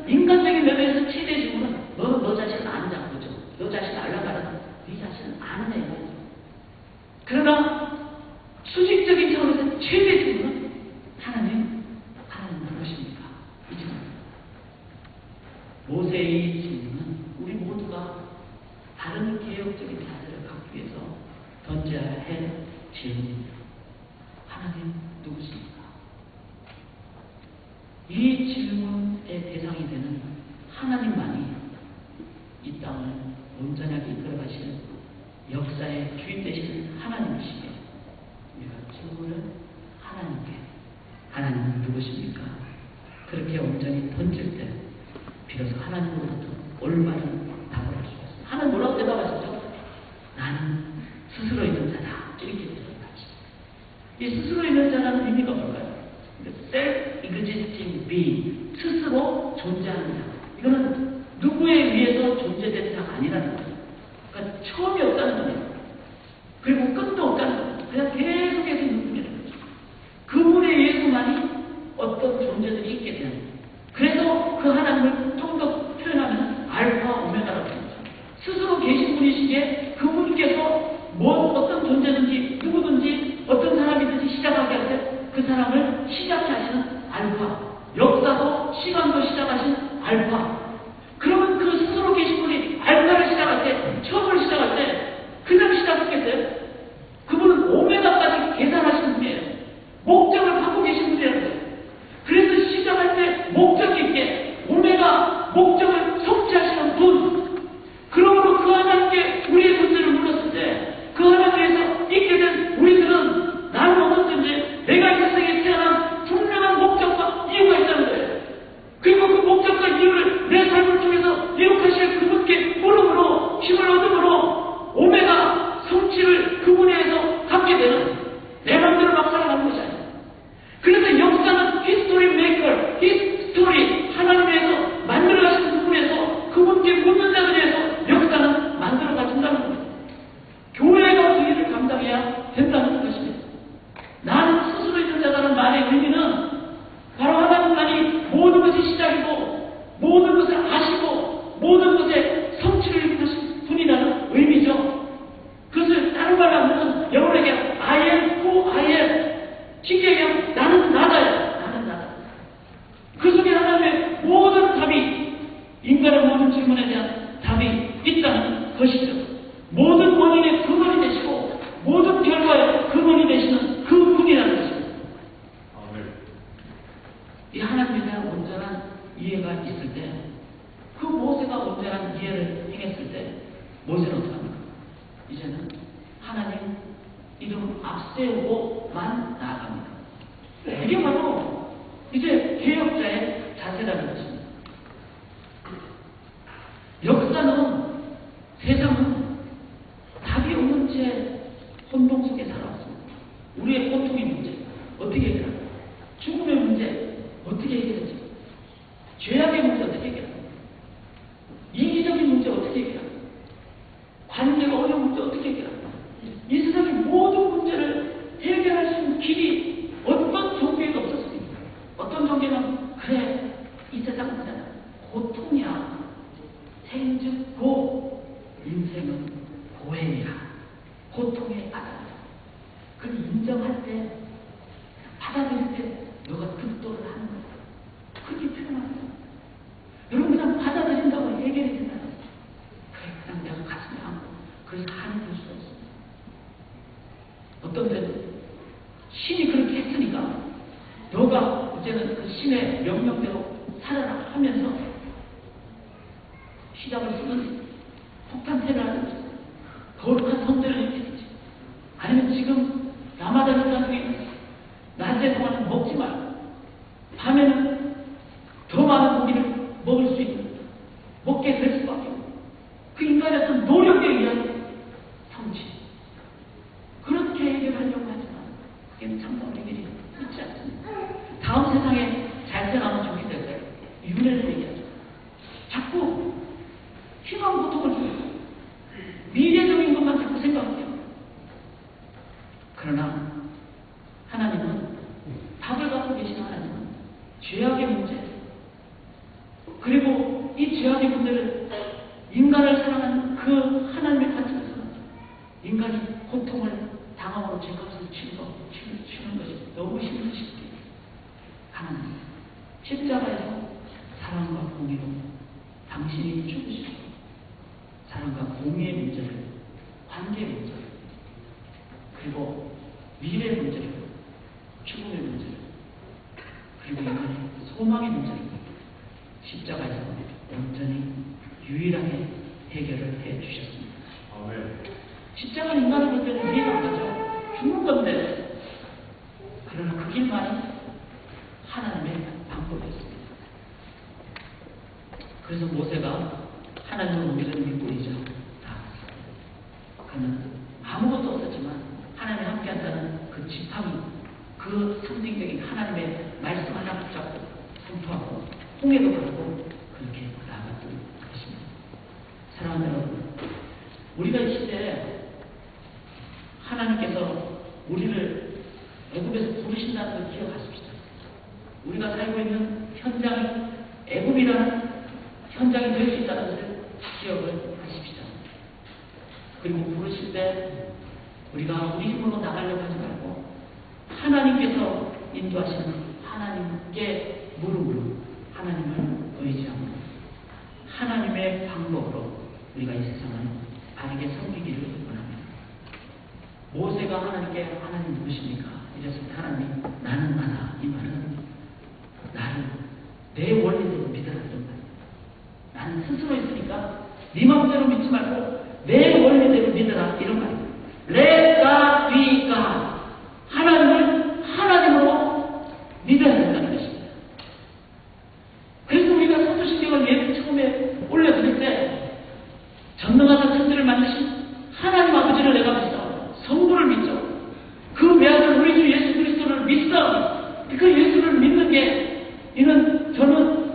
인간적인 면에서 최대 질문은 너는 너 자신을 아느냐 그죠? 너 자신을 알라가라. 네 자신을 아느냐 이거죠. 그러나 수직적인 차원에서 최대 질문은 하나님 누구십니까? 이 질문입니다. 모세의 질문은 우리 모두가 다른 개혁적인 자세를 갖기 위해서 던져야 할 질문입니다. 하나님 누구십니까? 이 질문의 대상이 되는 하나님만이 이 땅을 온전하게 이끌어가시는 역사의 주인 되시는 하나님이시며 우리가 질문을 하나님께 하나님은 누구십니까? 그렇게 온전히 던질 때 비로소 하나님으로부터 올바른 답을 할 수가 있습니다. 하나님 뭐라고 대답하셨죠? 나는 스스로 있는 자다. 이렇게 대답하십니다. 이 스스로 있는 자라는 의미가 뭘까요? self-existing being, 스스로 존재하는 자. 이거는 누구에 의해서 존재되는 자가 아니라는 거예요. 그러니까 처음이 없다는 거예요. 그리고 끝도 없다는 거예요. 그냥 계속해서 있는 분이라는 거죠. 그분에 의해서만이 어떤 존재들이 있게 되는 거예요. 그래서 그 하나님을 좀 더 표현하면 알파 오메가라고 합니다. 스스로 계신 분이시기에 그분께서 어떤 존재든지 누구든지 어떤 사람이든지 시작하게 할 때 그 사람을 시작해 하시는 알파, 역사도 시간도 시작하신 알파. 그러면 그 스스로 계신 분이 알파를 시작할 때, 처음을 시작할 때 그냥 시작했겠어요? 그분은 오메가까지 계산하신 분이에요. 목적을 갖고 계신 분이라는 거예요. 그래서 시작할 때 목적이 있게 오메가 목적을 성취하시는 분. 그러므로 그 하나님께 우리의 존재를 물었을 때 그 하나님께서 있게 된 우리들은 나는 어떤 존재, 내가 이 세상에 태어난 분명한 목적과 이유가 있다는 거예요. 그리고 그 목적과 이유를 내 삶을 통해서 기록하실 그분께 물음으로 힘을 얻음으로 오메가 성취를 그분에 의해서 갖게 되는 내 마음대로 막 살아가는 것이 아니에요. 그래서 역사는 히스토리 메이커, 히스토리 하나님에서 만들어가시는 부분에서 그분께 묻는 자들에 의해서 역사는 만들어가신다는 겁니다. 교회가 그 일을 감당해야 된다는 것입니다. 나는 스스로 있는 자라는 말의 의미는 바로 하나님만이 모든 것이 시작이고 모든 것을 아시고 모든 것의 성취를 일으키신 분이라는 의미죠. 그것을 다른 말로 하면 여러분에게 I am who I am. 쉽게 얘기하면 나는 나다요. 나는 나다. 그 속에 하나님의 모든 답이 인간의 모든 질문에 대한 답이 있다는 것이죠. 모든 원인의 근원이 되시고 모든 결과의 근원이 되시는 그 분이라는 것입니다. 이 하나님에 대한 온전한 이해가 있을 때 그 모세가 온전한 이해를 행했을 때 모세는 어떻게 합니까? 이제는 하나님 이름 앞세우고만 나아갑니다. 이게 바로 이제 개혁자의 자세라는 것입니다. 역사는 세상은 답이 없는 채 혼동 속에 살아왔습니다. 우리의 고통의 문제 어떻게 해결할까? 죽음의 문제 어떻게 해결하지? 죄악의 문제 어떻게 해결할까? 이기적인 문제 어떻게 해결할까? 관계가 어려운 문제 어떻게 해결할까? 이 세상의 모든 문제를 해결할 수 있는 길이 어떤 종교에도 없었습니다. 어떤 종교는 그래 이 세상 문제는 고통이야. 생즉 고 인생은 고행이야. 고통의 아다. 그걸 인정할 때 받아들일 때 너가 득도를 하는 거야. 그렇게 표현하는 거야. 여러분 그냥 받아들인다고 해결이 된다는 거야. 그래 그냥 내가 가슴에 안고 그래서 하는 될 수가 없습니다. 어떤 때는 신이 그렇게 했으니까 너가 이제는 그 신의 명령대로 살아라 하면서 시작을 쓰는 폭탄테를 하든지 거룩한 성전을 일으키든지 아니면 지금 라마단 기간 중에 낮에 동안은 먹지 말고 밤에는 더 많은 고기를 먹을 수 있는 먹게 될 수밖에 없고 그 인간의 어떤 노력에 의한 성취 그렇게 해결하려고 하지만 그게 참다운 해결이 있지 않습니다. 다음 세상에 잘 살아가면 좋게 될 거예요. 윤회를 얘기하죠. 자꾸 희망 고통을 주고 미래적인 것만 자꾸 생각해요. 그러나 하나님은 답을 갖고 계신 하나님은 죄악의 문제 그리고 이 죄아비 분들은 인간을 사랑하는 그 하나님의 관점에서 인간이 고통을 당함으로 죄값을 치는 것이 너무 힘드시게 하나님 십자가에서 사랑과 공의로 당신이 죽으시고 사랑과 공의의 문제를, 관계의 문제를, 그리고 미래의 문제를, 죽음의 문제를, 그리고 인간의 소망의 문제를 십자가에서 온전히 유일하게 해결을 해 주셨습니다. 십자가는 인간의 문제는 이해가 안 가죠. 죽는 건데. 그러나 그 길만이 하나님의 방법이었습니다. 그래서 모세가 하나님을 온전히 믿고 이제 나아갔어요. 그는 아무것도 없었지만 하나님이 함께한다는 그 지팡이, 그 상징적인 하나님의 말씀 하나 붙잡고 선포하고 홍해도 가고 그렇게 나아갔던 것입니다. 사랑하는 여러분, 우리가 이 시대에 하나님께서 우리를 애굽에서 부르신다는 걸 기억하십시다. 우리가 살고 있는 현장이 애굽이라는 현장이 될 수 있다는 것을 기억을 하십시다. 그리고 부르실 때 우리가 우리 힘으로 나가려고 하지 말고 하나님께서 인도하시는 하나님께 무릎으로 하나님을 의지하고 하나님의 방법으로 우리가 이 세상을 바르게 섬기기를 원합니다. 모세가 하나님께 하나님 누구십니까? 이랬을 때 하나님 나는 나다. 이 말은 나를 내 원리대로 믿어라 이런 말이에요. 나는 스스로 있으니까 네 마음대로 믿지 말고 내 원리대로 믿어라 이런 말이에요. Let God be God. 하나님을 하나님으로 믿어야 된다는 것입니다. 그래서 우리가 사도신경을 예배 처음에 올려드릴 때 전능하사 천지를 만드신 하나님 아버지를 내가 믿어 성부를 믿죠. 그 외아들 우리 주 예수 그리스도를 믿어. 그 예수를 믿는 게 이는 저는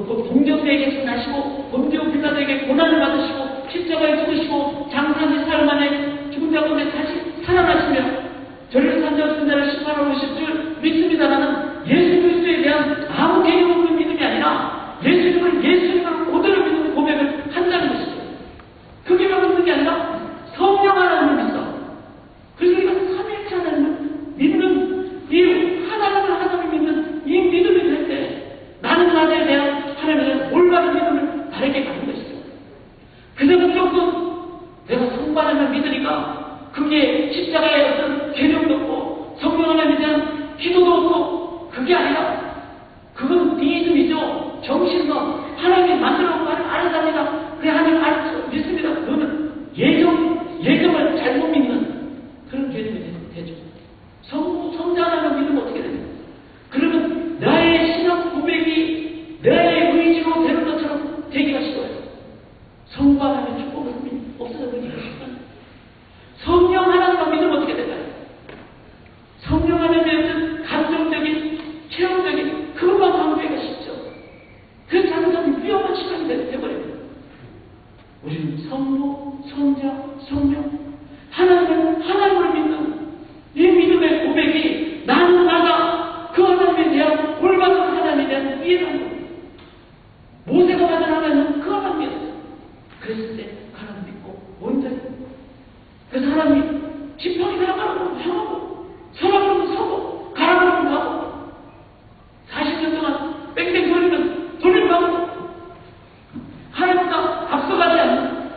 동정대에게서 나시고 본디오 빌라도에게 고난을 받으시고 십자가에 죽으시고 장사한 지 사흘 만에 죽은 자 가운데 다시 살아나시며 저를 산자와 자를 심판하러 오실 줄 믿습니다라는 예수 그리스도에 대한 아무 개념 없는 믿음이 아니라 예수님을 그대로 믿는 고백을 한다는 것이죠. 그게만 믿는 게 아니라 성령 하나님을 믿어. 그래서 우리가 삼위일체 하나님을 믿는 이 하나님을 믿는 이 믿음이 될 때 나는 나에 대한 하나님에 대한 올바른 믿음을 바르게 가는 것이죠. 그래서 무조건 내가 성반하면 믿으니까 그게 십자가의 어떤 개념도 없고 성령 하나님에 대한 기도도 없고 그게 아니라 그건 디이즘이죠. 정신론. 하나님이 만들어 놓고 알아답니다. 그래 하나님 알았죠. 믿습니다. 그거는 예정을 잘못 믿는 그런 개념이 되죠. 성자 하나님 믿으면 어떻게 됩니까? 그러면 나의 신앙 고백이 나의 의지로 되는 것처럼 되기가 싫어요. 성반하면 축복은 없어져 버리기가 쉽다. 성령 하나님만 믿으면 어떻게 될까요? 성령 하나님의 어떤 감정적인, 체험적인 그것만 강조하기가 쉽죠. 그래서 잘못하면 위험한 시간이 되어버립니다. 우리는 성부, 성자, 성령 하나님을 믿는 이 믿음의 고백이 나는 나가 그 하나님에 대한 올바른 하나님에 대한 이해라는 겁니다. 모세가 받은 하나님은 그 하나님이었어요. 그랬을 때 하나님 믿고 온전히 그래서 하나님이 지팡이 나가라고 향하고 서라고 서고 가라고 가고 40년 동안 뺑뺑 돌리면 돌림받고 하나님보다 앞서가지 않는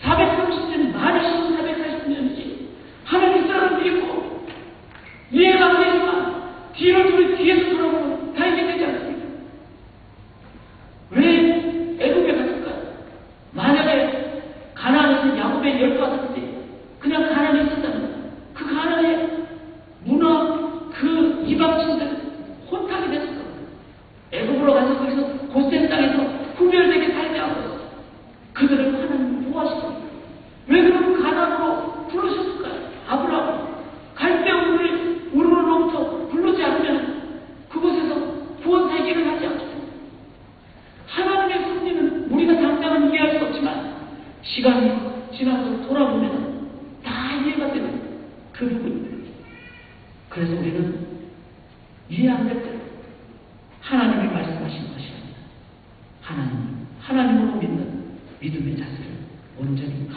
430년 많으신 440년이지 하나님 사람을 믿고 이해가 안 되지만 뒤에서 돌아보면 다 이게 되지 않습니까? 왜 애굽에 갔을까요? 만약에 가나안에서 야곱의 15대 그냥 가나안에 있었다면 그 가나안의 문화 그 이방신들 혼탁이 됐을 겁니다. 애굽으로 가서 거기서 고센 땅에서 구별되게 살게 하고 그들을 하나님 보호하시고 왜 그럼 가나안으로 부르셨을까요? 아브라함 갈대 우르로부터 부르지 않으면 그곳에서 구원 세계를 하지 않겠습니다. 하나님의 섭리는 우리가 당장은 이해할 수 없지만 시간이 지나서 돌아보면 다 이해가 되는 그 부분입니다. 그래서 우리는 이해 안 될 때 하나님이 말씀하신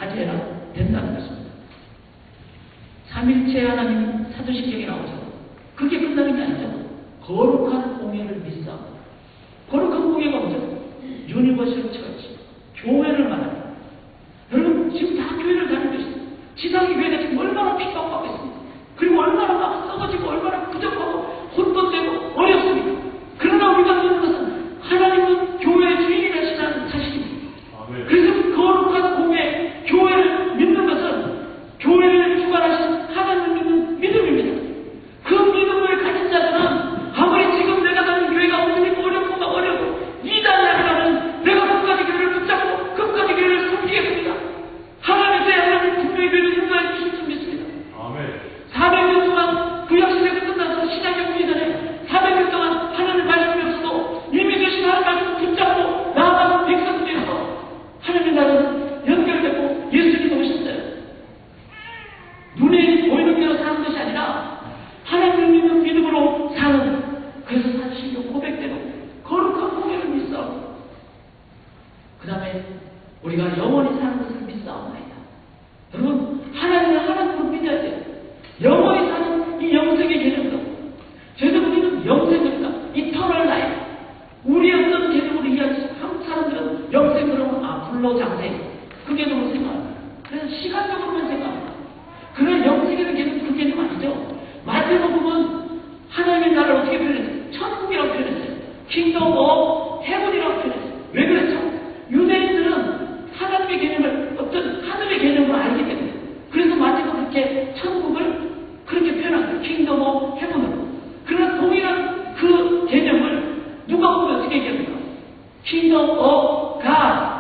가져야 된다는 것입니다. 삼일체 하나님 사도신경에 나오죠. 그게 끝나는 게 아니죠. 거룩한 공예를 믿사. 거룩한 공예가 뭐죠? 유니버셜 처치, 교회를 말합니다. 여러분 지금 다 교회를 다니고 있습니다. 지상의 교회가 지금 얼마나 핍박받고 있습니다. 그리고 얼마나 막 썩어지고 얼마나 부족하고 혼돈되고 어렵습니다. 그러나 우리가 믿는 것은 하나님은 교회의 주인이라시는 사실입니다. 그래서 거룩한 공예, 교회를 믿는 것은 교회를 주관하신 하나님을 믿는 믿음입니다. 그 믿음을 가진 자들은 아무리 지금 내가 다니는 교회가 어렵고 이단이라면 내가 끝까지 교회를 붙잡고 끝까지 교회를 섬기겠습니다. 하나님의 하나님 분명히 교회를 인도해 주실 줄 믿습니다. 아멘. 400년 동안 구약시대가 끝나서 신약이 오기 전에 400년 동안 하나님 말씀이 없어도 이미 되신 하나님 말씀을 붙잡고 나아가는 백성들에서 하나님 나라는 연결되고 예수님이 오셨어요. 눈에 보이는 대로 사는 것이 아니라 하나님을 믿는 믿음으로 사는, 그래서 사실로 고백대로 거룩한 공예를 믿사옵니다. 그 다음에 우리가 영원히 사는 것을 믿사옵나이다. 여러분 하나님을 믿어야 돼요. 영원히 사는 이 영생의 개념도, 저희도 우리는 영생입니다. 이터널 라이프. 우리의 어떤 개념으로 이해하지, 한국 사람들은 영생 그러면 불로장생 그 개념으로 생각합니다. 그래서 시간적으로만 생각합니다. 그런 영생이라는 개념은 그 개념 아니죠. 마태복음은 하나님의 나라를 어떻게 표현했어요? 천국이라고 표현했어요. 킹덤 오브 헤븐이라고 표현했어요. 왜 그랬죠? 유대인들은 하나님의 개념을 어떤 하늘의 개념으로 알기 때문에, 그래서 마태가 그렇게 천국을 그렇게 표현한 거예요. 킹덤 오브 헤븐으로. 그러나 동일한 그 개념을 누가 보면 어떻게 얘기합니까? 킹덤 오브 갓,